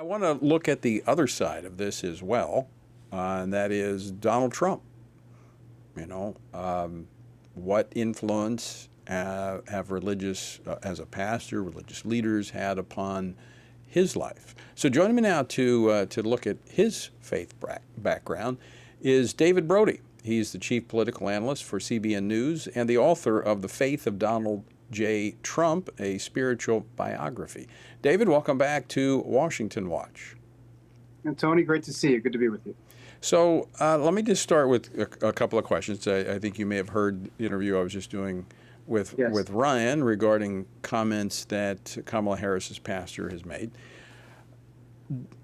I want to look at the other side of this as well, and that is Donald Trump. You know, what influence have religious, as a pastor, religious leaders had upon his life? So joining me now to look at his faith background is David Brody. He's the chief political analyst for CBN News and the author of The Faith of Donald J. Trump, a spiritual biography. David, welcome back to Washington Watch. And Tony, great to see you. Good to be with you. So let me just start with a couple of questions. I think you may have heard the interview I was just doing with Ryan regarding comments that Kamala Harris's pastor has made.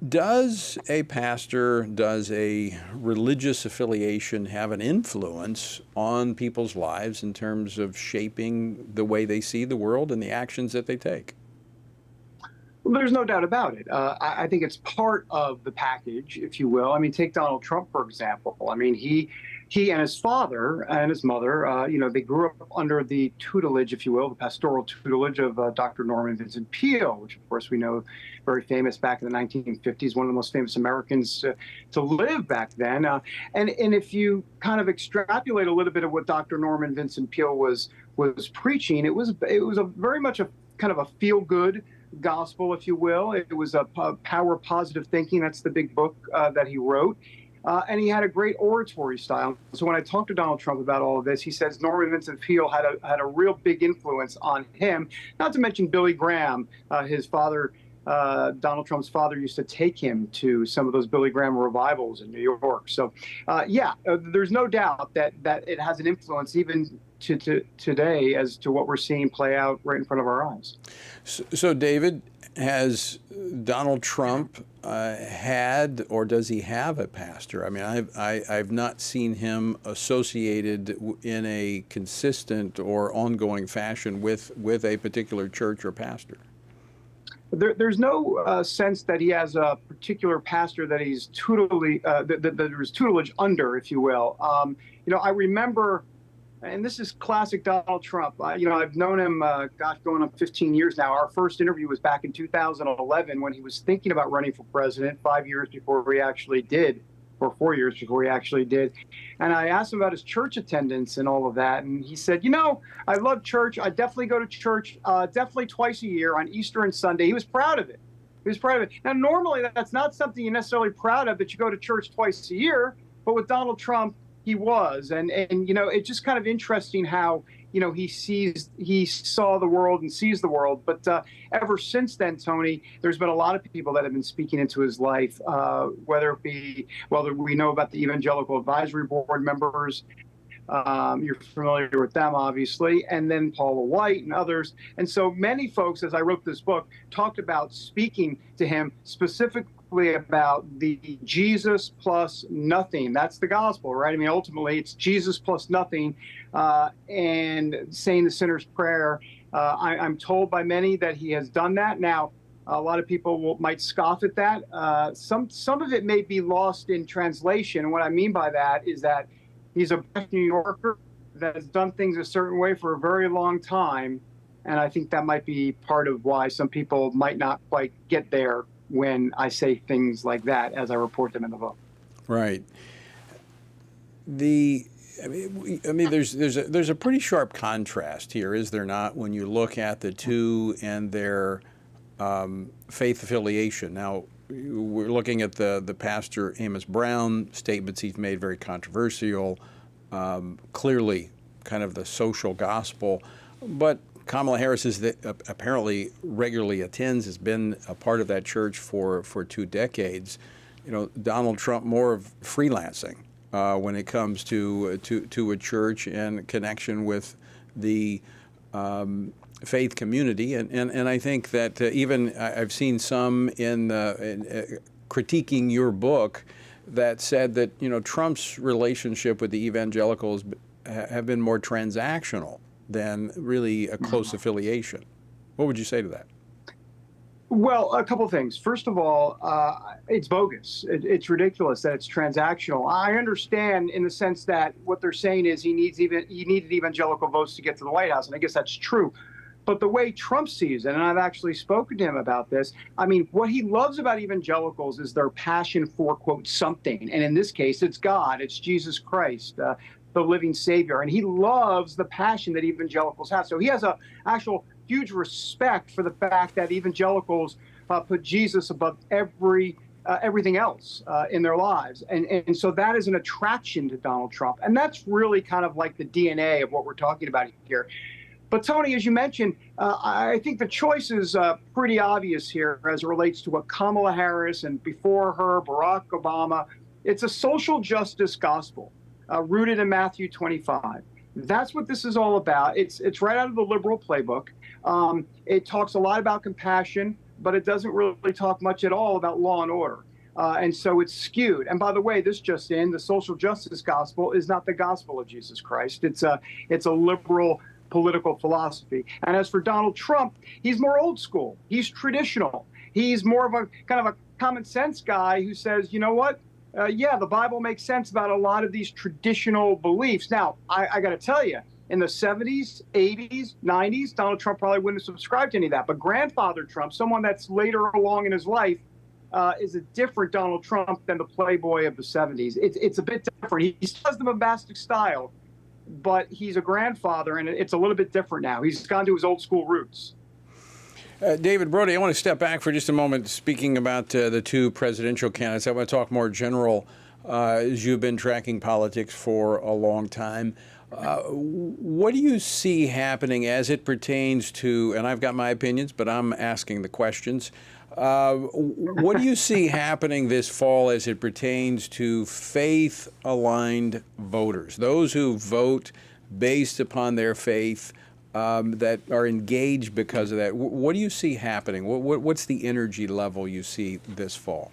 Does a pastor, does a religious affiliation have an influence on people's lives in terms of shaping the way they see the world and the actions that they take? Well, there's no doubt about it. I think it's part of the package, if you will. I mean, take Donald Trump, for example. I mean, he and his father and his mother, they grew up under the tutelage, if you will, the pastoral tutelage of Dr. Norman Vincent Peale, which, of course, we know very famous back in the 1950s, one of the most famous Americans to live back then. And if you kind of extrapolate a little bit of what Dr. Norman Vincent Peale was preaching, it was a very much a kind of a feel-good gospel, if you will. It was a power positive thinking. That's the big book that he wrote. And he had a great oratory style. So when I talked to Donald Trump about all of this, he says Norman Vincent Peale had a real big influence on him. Not to mention Billy Graham, his father. Donald Trump's father used to take him to some of those Billy Graham revivals in New York. So, there's no doubt that it has an influence even to today as to what we're seeing play out right in front of our eyes. So David, has Donald Trump had, or does he have a pastor? I mean, I've not seen him associated in a consistent or ongoing fashion with a particular church or pastor. There's no sense that he has a particular pastor that he's that there's tutelage under, if you will. I remember, and this is classic Donald Trump. I've known him, going on 15 years now. Our first interview was back in 2011 when he was thinking about running for president, 5 years before he actually did, or 4 years before he actually did. And I asked him about his church attendance and all of that. And he said, I love church. I definitely go to church, definitely twice a year on Easter and Sunday. He was proud of it. Now, normally that's not something you're necessarily proud of, that you go to church twice a year. But with Donald Trump, he was. And it's just kind of interesting how, he saw the world and sees the world. But ever since then, Tony, there's been a lot of people that have been speaking into his life, whether we know about the Evangelical Advisory Board members. You're familiar with them, obviously, and then Paula White and others. And so many folks, as I wrote this book, talked about speaking to him specifically about the Jesus plus nothing. That's the gospel, right? I mean, ultimately, it's Jesus plus nothing, and saying the sinner's prayer. I'm told by many that he has done that. Now, a lot of people might scoff at that. Some of it may be lost in translation. And what I mean by that is that he's a New Yorker that has done things a certain way for a very long time. And I think that might be part of why some people might not quite get there when I say things like that as I report them in the book. Right. There's a pretty sharp contrast here, is there not, when you look at the two and their faith affiliation? Now, we're looking at the pastor Amos Brown statements he's made, very controversial, clearly kind of the social gospel, but Kamala Harris apparently regularly attends, has been a part of that church for 2 decades. Donald Trump more of freelancing when it comes to a church and connection with the faith community, and I think that even I've seen some in critiquing your book that said that Trump's relationship with the evangelicals have been more transactional than really a close affiliation. What would you say to that? Well, a couple of things. First of all, it's bogus. It's ridiculous that it's transactional. I understand in the sense that what they're saying is he needed evangelical votes to get to the White House, and I guess that's true. But the way Trump sees it, and I've actually spoken to him about this, I mean, what he loves about evangelicals is their passion for, quote, something. And in this case, it's God, it's Jesus Christ, the living Savior. And he loves the passion that evangelicals have. So he has a actual huge respect for the fact that evangelicals put Jesus above everything else in their lives. And so that is an attraction to Donald Trump. And that's really kind of like the DNA of what we're talking about here. But Tony, as you mentioned, I think the choice is pretty obvious here as it relates to what Kamala Harris and before her, Barack Obama. It's a social justice gospel rooted in Matthew 25. That's what this is all about. It's right out of the liberal playbook. It talks a lot about compassion, but it doesn't really talk much at all about law and order. And so it's skewed. And by the way, this just in, the social justice gospel is not the gospel of Jesus Christ. It's a liberal political philosophy. And as for Donald Trump, he's more old school. He's traditional. He's more of a kind of a common sense guy who says, you know what? Yeah, the Bible makes sense about a lot of these traditional beliefs. Now, I got to tell you, in the 70s, 80s, 90s, Donald Trump probably wouldn't have subscribed to any of that. But grandfather Trump, someone that's later along in his life, is a different Donald Trump than the playboy of the 70s. It's a bit different. He still has the bombastic style, but he's a grandfather, and it's a little bit different now. He's gone to his old school roots. David Brody, I want to step back for just a moment. Speaking about the two presidential candidates, I want to talk more general, as you've been tracking politics for a long time. What do you see happening as it pertains to, and I've got my opinions, but I'm asking the questions. What do you see happening this fall as it pertains to faith-aligned voters, those who vote based upon their faith, that are engaged because of that? What do you see happening? What's the energy level you see this fall?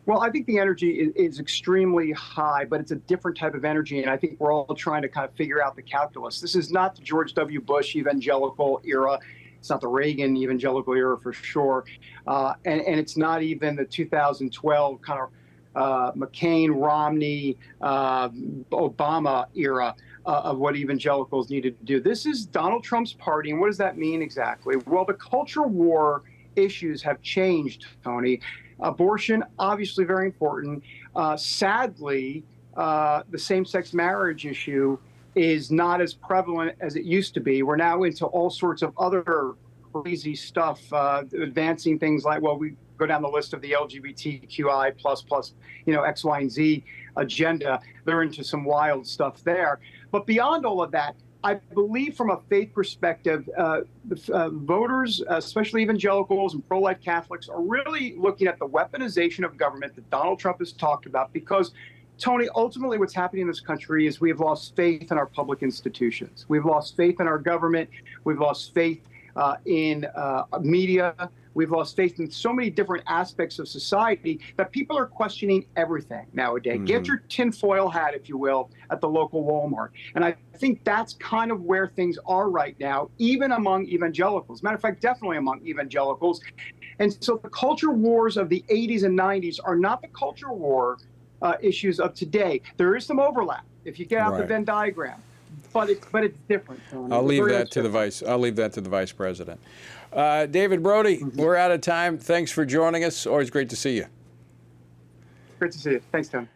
Well, I think the energy is extremely high, but it's a different type of energy. And I think we're all trying to kind of figure out the calculus. This is not the George W. Bush evangelical era. It's not the Reagan evangelical era for sure. And it's not even the 2012 kind of McCain, Romney, Obama era of what evangelicals needed to do. This is Donald Trump's party. And what does that mean exactly? Well, the culture war issues have changed, Tony. Abortion, obviously very important. Sadly, the same-sex marriage issue is not as prevalent as it used to be. We're now into all sorts of other crazy stuff, advancing things like, well, we go down the list of the LGBTQI plus, X, Y, and Z agenda. They're into some wild stuff there. But beyond all of that, I believe from a faith perspective, voters, especially evangelicals and pro-life Catholics, are really looking at the weaponization of government that Donald Trump has talked about because, Tony, ultimately what's happening in this country is we have lost faith in our public institutions. We've lost faith in our government. We've lost faith in media. We've lost faith in so many different aspects of society that people are questioning everything nowadays. Mm-hmm. Get your tinfoil hat, if you will, at the local Walmart. And I think that's kind of where things are right now, even among evangelicals. Matter of fact, definitely among evangelicals. And so the culture wars of the 80s and 90s are not the culture war issues of today. There is some overlap if you get out the Venn diagram. But it's different. Tony. I'll leave that to the vice president. David Brody, we're out of time. Thanks for joining us. Always great to see you. Great to see you. Thanks, Tony.